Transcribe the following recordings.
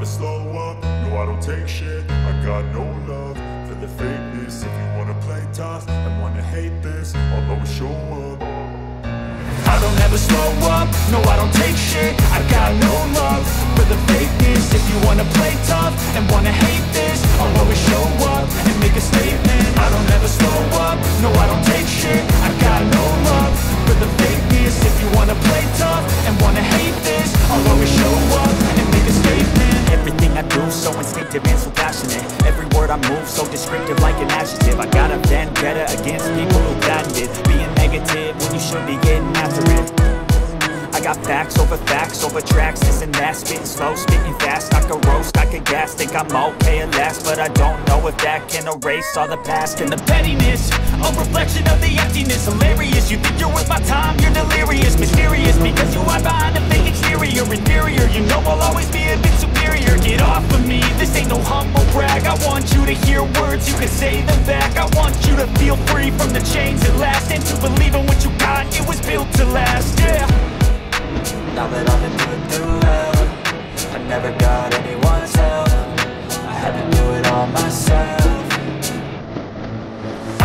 never slow up, no I don't take shit. I got no love for the fakeness. If you wanna play tough and wanna hate this, I'll always show up. I don't ever slow up, no I don't take shit. I got no love for the fakeness. If you wanna play tough and wanna hate this, I'll always show up and make a statement. I don't ever slow up, no I don't take shit. I got no love for the fakeness. If you wanna play tough and wanna hate this, I'll always show up and make a statement. Everything I do so instinctive and so passionate. Every word I move so descriptive like an adjective. I got a vendetta against people who patented being negative when you should be getting after it. I got facts over tracks, this and that. Spitting slow, spitting fast, I could roast, I could gas. Think I'm okay at last, but I don't know if that can erase all the past. And the pettiness, a reflection of the emptiness. Hilarious, you think you're worth my time, you're delirious. Mysterious, because you hide behind a fake exterior. Inferior, you know I'll always be a bit superior. Get off of me, this ain't no humble brag. I want you to hear words, you can say them back. I want you to feel free from the chains at last, and to believe in what you got, it was built to last, yeah. Now that I've been put through hell, I never got anyone's help. I had to do it all myself.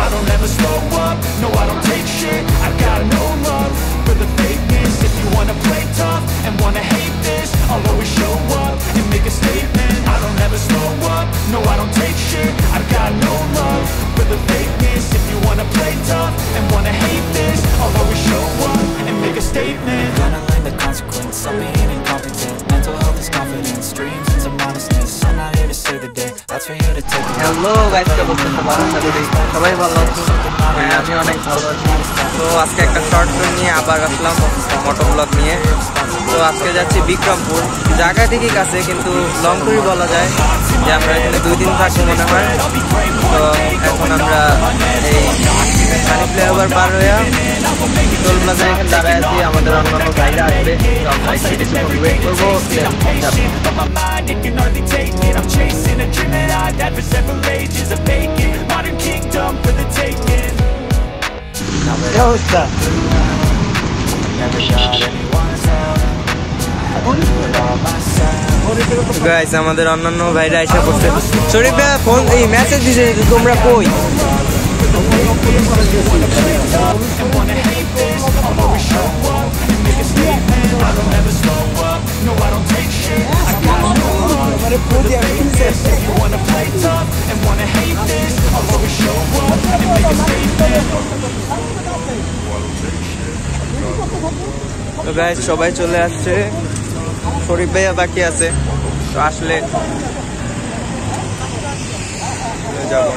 I don't ever slow up, no I don't take shit. I got no love for the fakeness. If you wanna play tough and wanna hate this, I'll always show up and make a statement. I don't ever slow up, no I don't take shit. I got no love for the fakeness. If you wanna play tough and wanna hate this, I'll always show up and make a statement. Gonna learn the consequence of being incompetent. Mental health is confidence, dreams into modestness. I'm not here to save the day, that's for you to take it. Hello guys, কেমন আছেন সবাই? ভালো আছেন? হ্যাঁ, আমি অনেক ভালো আছি। তো আজকে একটা শর্ট ফিল্ম নিয়ে আবার আসলাম, মোটো ব্লগ নিয়ে। তো আজকে যাচ্ছি বিক্রমপুর। জায়গা ঠিকই কাছে, কিন্তু লং ট্যুরই বলা যায় যে আমরা এখানে 2 দিন থাকবো মনে হয়। তো এখন আমরা এই পানি ফ্লাইওভার পার হয়ে টোল প্লাজার এখানে দাঁড়ায় আছি। আমাদের অন্যান্য গাড়িরা আসবে, তো আমরা একটু কিছুক্ষণ ওয়েট করবো। I'm chasing a dream that I've had for several ages. A vacant modern kingdom for the taking. Never got anyone's help. I had to do it all myself. Guys, আমাদের অন্যান্য ভাইরা এসে পড়ছে। শরীফ ভাই ফোন এই message দিছে, তোমরা কই? তো গাইস, সবাই চলে আসছে, শরীফ ভাইয়া বাকি আছে। তো আসলে যাবো।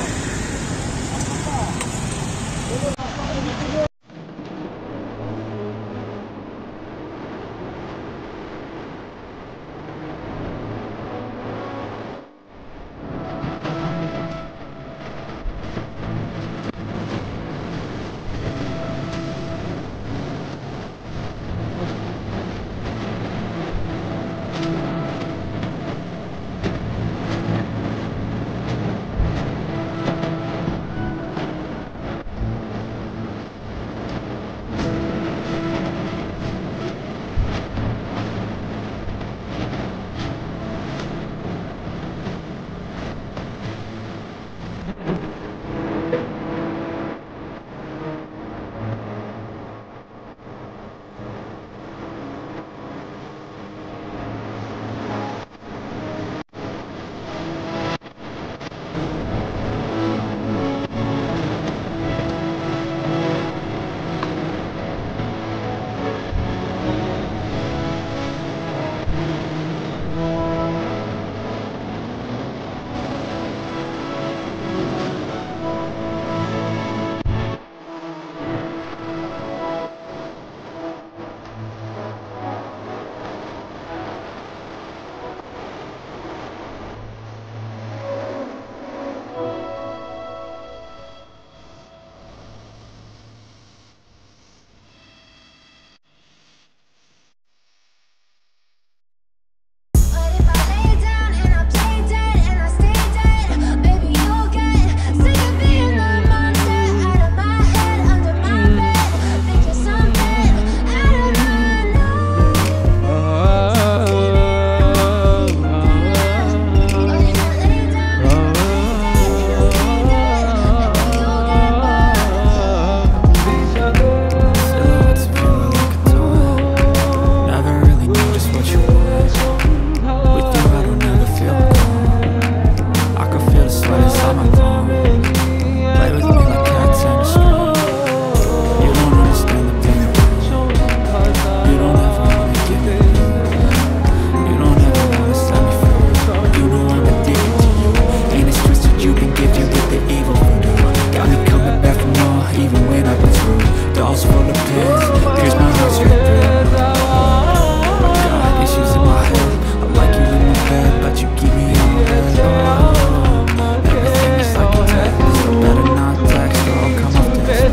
but you keep me on red. Everything is like a test, so better not text or I'll come off dead.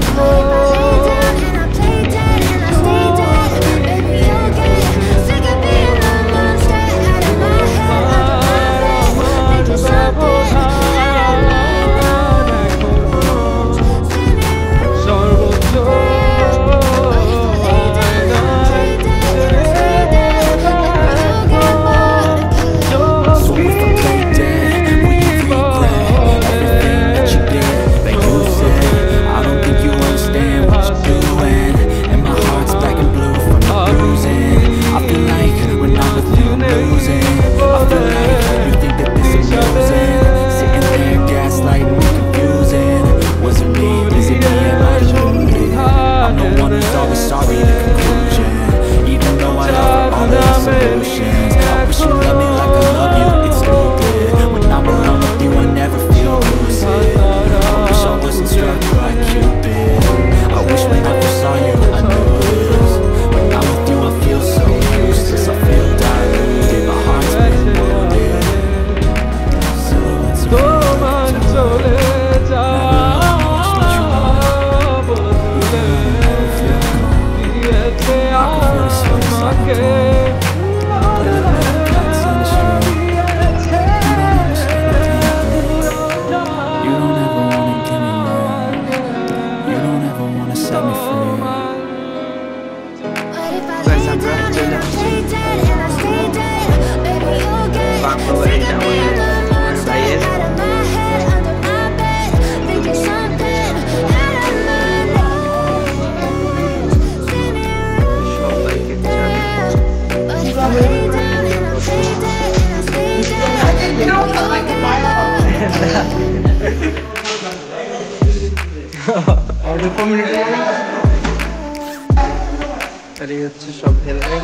সব হেলমেট।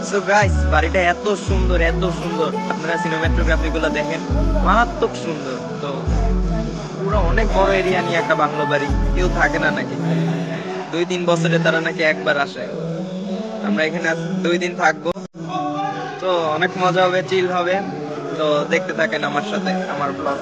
সো গাইস, বাড়িটা এত সুন্দর, এত সুন্দর, আপনারা সিনেমাটোগ্রাফি গুলো দেখেন, মারাত্মক সুন্দর। তো পুরো অনেক বড় এরিয়া নিয়ে একটা বাংলো বাড়ি, কেউ থাকে না নাকি, 2-3 বছরে তারা নাকি একবার আসে। আমরা এখানে 2 দিন থাকবো, তো অনেক মজা হবে, চিল হবে। তো দেখতে থাকেন আমার সাথে আমার ব্লগ।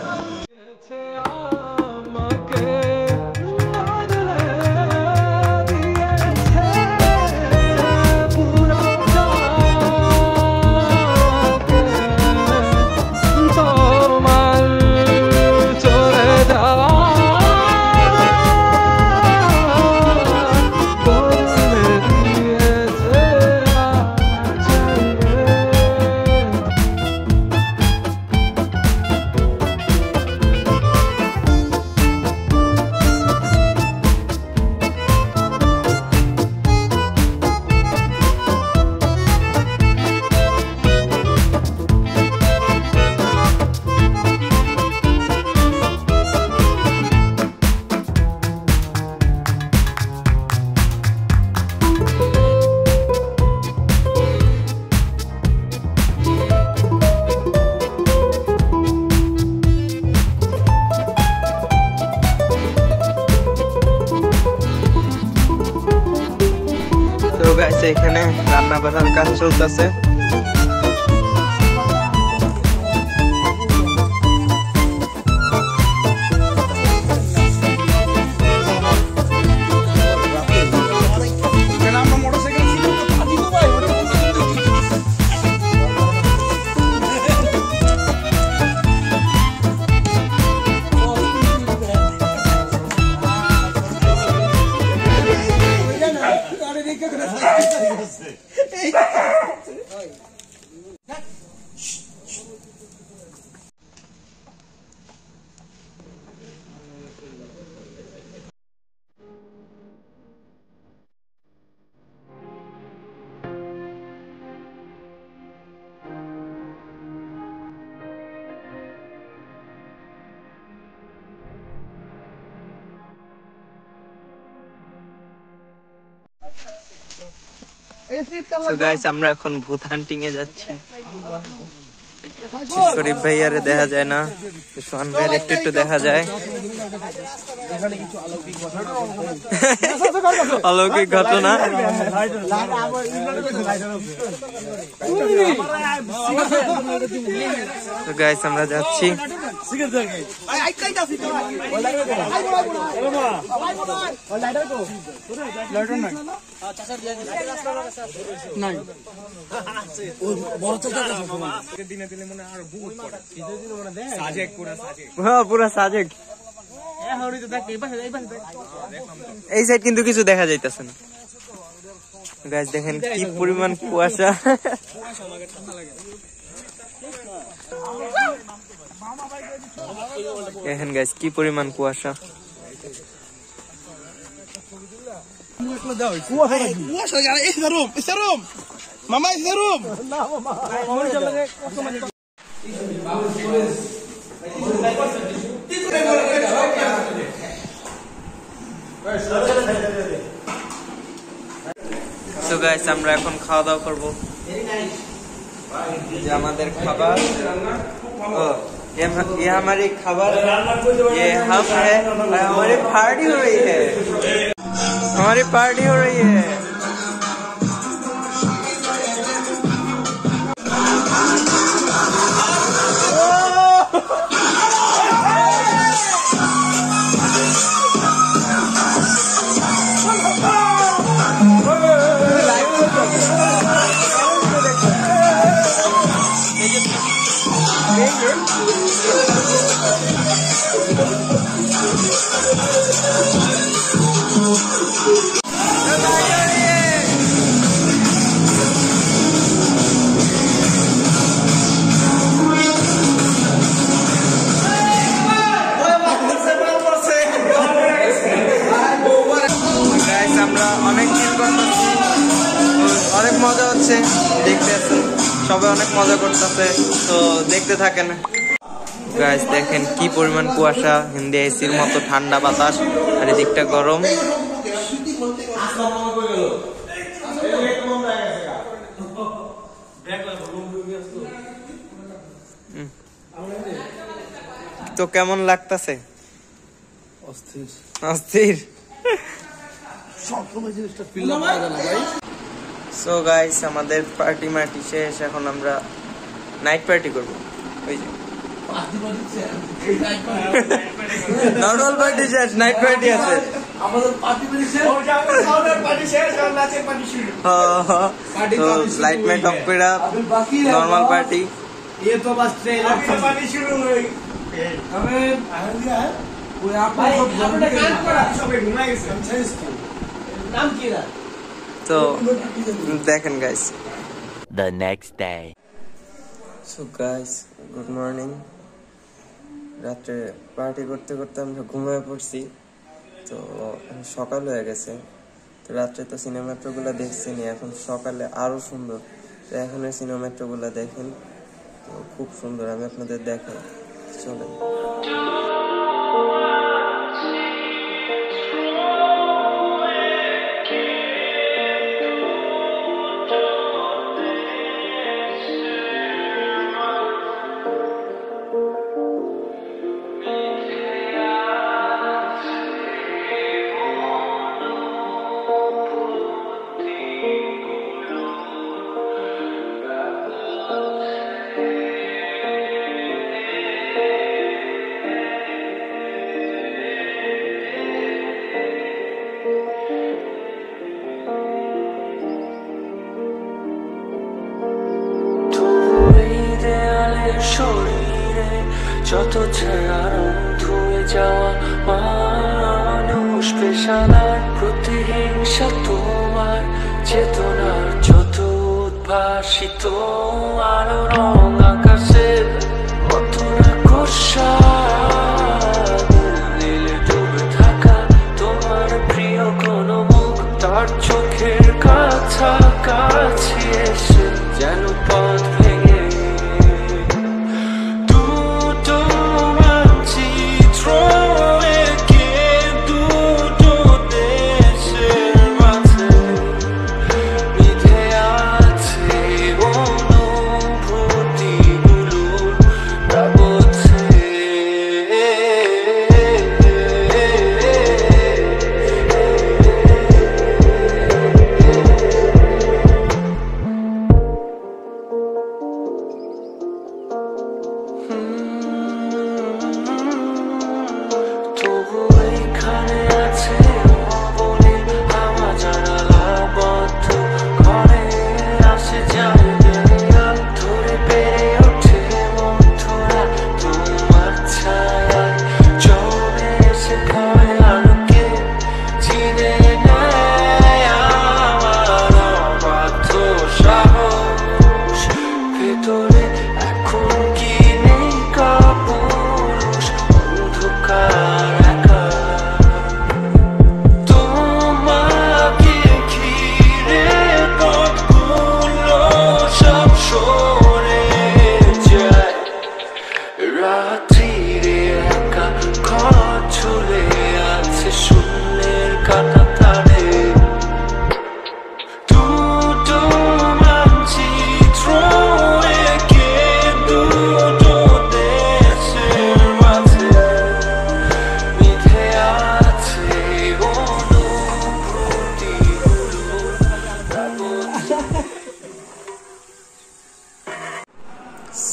এখানে রান্না বান্নার কাজ চলতেছে। So guys, আমরা এখন ভূত হান্টিং এ যাচ্ছি। শরীফ ভাইয়ারে দেখা যায় না, সোহান ভাইয়ের একটু একটু দেখা যায়। অলৌকিক ঘটনা। তো গাইস আমরা যাচ্ছি। পুরা সাজেক এই সাইড কিন্তু কিছু দেখা যাইতেছে না। গাইস দেখেন কি পরিমাণ কুয়াশা। দেখেন গাইস কি পরিমাণ কুয়াশা। মামা তো গাইস আমরা এখন খাওয়া দাওয়া করবো। যে আমাদের খাবার, ये हमारी खबर, ये हम है, हमारी पार्टी हो रही है, हमारी पार्टी हो रही है। আমরা অনেক চিল করতেছি, অনেক মজা হচ্ছে, দেখতে আছেন সবাই অনেক মজা করতেছে, তো দেখতে থাকেন। গাইস দেখেন কি পরিমাণ কুয়াশা, হিন্দি এসির মতো ঠান্ডা বাতাস, আর এদিকটা গরম। তো কেমন লাগতেছে? অস্থির অস্থির। সো গাইস আমাদের পার্টি মার্টি শেষ, এখন আমরা নাইট পার্টি করবো। ওই যে নর্মাল পার্টি শেষ, নাইট পার্টি আছে। লাইট মাইট অফ করে নর্মাল পার্টি। তো দেখেন guys the next day. So guys good morning. রাত্রে পার্টি করতে করতে আমরা ঘুমিয়ে পড়ছি, তো সকাল হয়ে গেছে। তো রাত্রে তো সিনেমাটোগুলো দেখছিনি, এখন সকালে আরো সুন্দর। তো এখন এই সিনেমাটোগুলো দেখেন, তো খুব সুন্দর, আমি আপনাদের দেখাই। চলেন। শরীরে যত ছায়া ধুয়ে যাওয়া মানুষ, পেশাদার প্রতিহিংসা তোমার চেতনার যত উদ্ভাসিত আলো রং আকাশের মতো আকর্ষা, নীলে ডুবে থাকা তোমার প্রিয় কোন মুখ, তার চোখের কাছাকাছি এসে যেন পথ ভেঙে অনুভূতি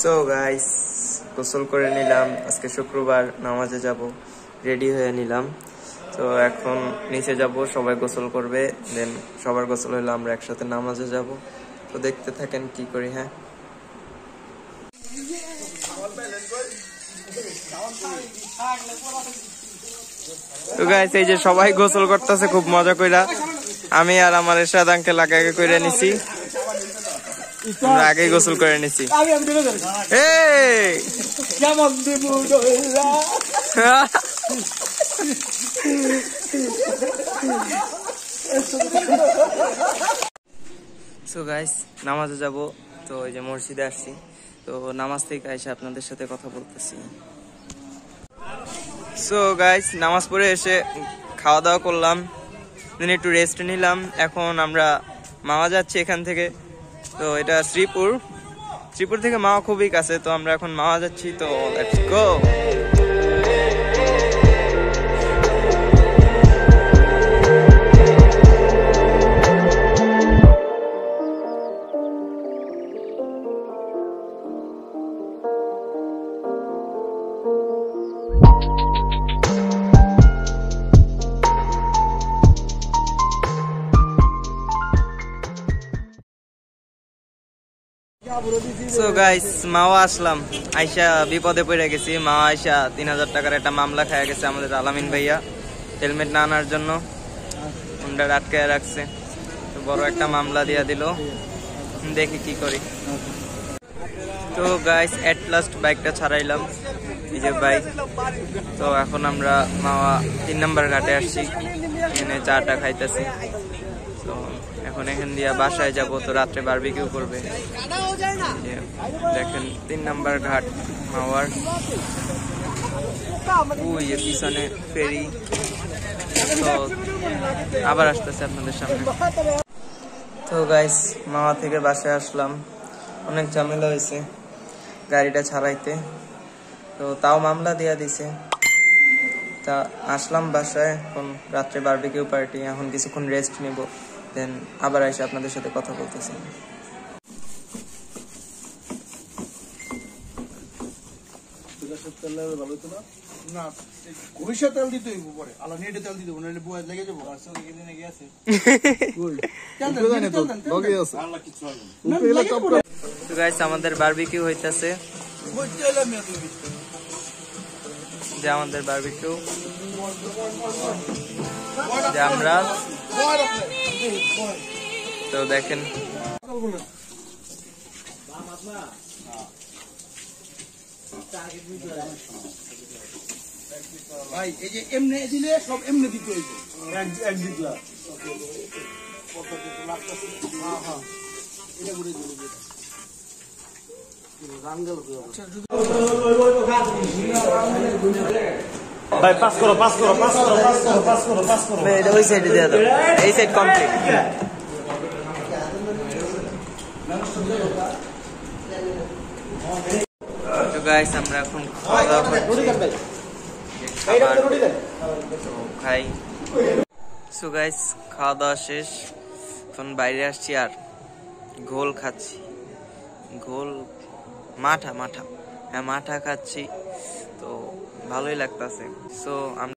সো গাইস গোসল করে নিলাম, আজকে শুক্রবার নামাজে যাব, রেডি হয়ে নিলাম। তো এখন নিচে যাব, সবাই গোসল করবে, দেন সবার গোসল হলে আমরা একসাথে নামাজে যাব। তো দেখতে থাকেন কি করি। হ্যাঁ তো গাইস এই যে সবাই গোসল করতেছে খুব মজা কইরা, আমি আর আমার এরশাদ আঙ্কেল আগে আগে কইরা নিছি, আমরা আগেই গোসল করে নিছি। সো গাইস নামাজে যাব, তো ওই যে মসজিদে আসছি, তো নামাজ থেকে এসে আপনাদের সাথে কথা বলতেছি। সো গাইস নামাজ পড়ে এসে খাওয়া দাওয়া করলাম, দেন একটু রেস্ট নিলাম। এখন আমরা মাওয়া যাচ্ছি এখান থেকে, তো এটা শ্রীপুর থেকে মাওয়া খুবই কাছে, তো আমরা এখন মাওয়া যাচ্ছি, তো লেটস গো। সো গাইস মাওয়া আসলাম, আইসা বিপদে পড়ে গেছি। মাওয়া আইসা 3000 টাকার একটা মামলা খাইয়া গেছে আমাদের আলামিন ভাইয়া, হেলমেট না আনার জন্য হুন্ডা আটকায় রাখছে, তো বড় একটা মামলা দিয়া দিল, দেখি কি করি। তো গাইস এট লাস্ট বাইকটা ছাড়াইলাম, এই যে বাইক। তো এখন আমরা মাওয়া 3 নম্বর ঘাটে আসছি, এখানে চাটা খাইতেছি। তো এখন এখান দিয়ে বাসায় যাব, তো রাত্রে বারবিকিউ করবে। দেখেন 3 নম্বর ঘাট মাওয়ার, ওই যে পিছনে ফেরি। তো আবার আসতেছে আপনাদের সামনে। তো গাইস মাওয়া থেকে বাসায় আসলাম, অনেক ঝামেলা হয়েছে গাড়িটা ছাড়াইতে, তো তাও মামলা দিয়া দিছে। তা আসলাম বাসায়, এখন রাত্রে বারবিকিউ পার্টি, এখন কিছুক্ষণ রেস্ট নিব, দেন আবার এসে আপনাদের সাথে কথা বলতেছি। আমাদের বারবিকিউ হইতাছে, যে আমাদের বারবিকিউ যে আমরা, তো দেখেন ভাই এই যে এমনি দিলে সব এমনি দিতে হইবে, এক দিকলা ভাই পাস করো ওই সাইডে দিয়ে দাও, এই সাইড কমপ্লিট। তো গাইস আমরা এখন খাওয়া দাওয়া করছি, খাই। সো গাইস খাওয়া দাওয়া শেষ, এখন বাইরে আসছি আর ঘোল খাচ্ছি, ঘোল মাঠা হ্যাঁ মাঠা খাচ্ছি, তো ভালোই লাগতেছে। সো আমরা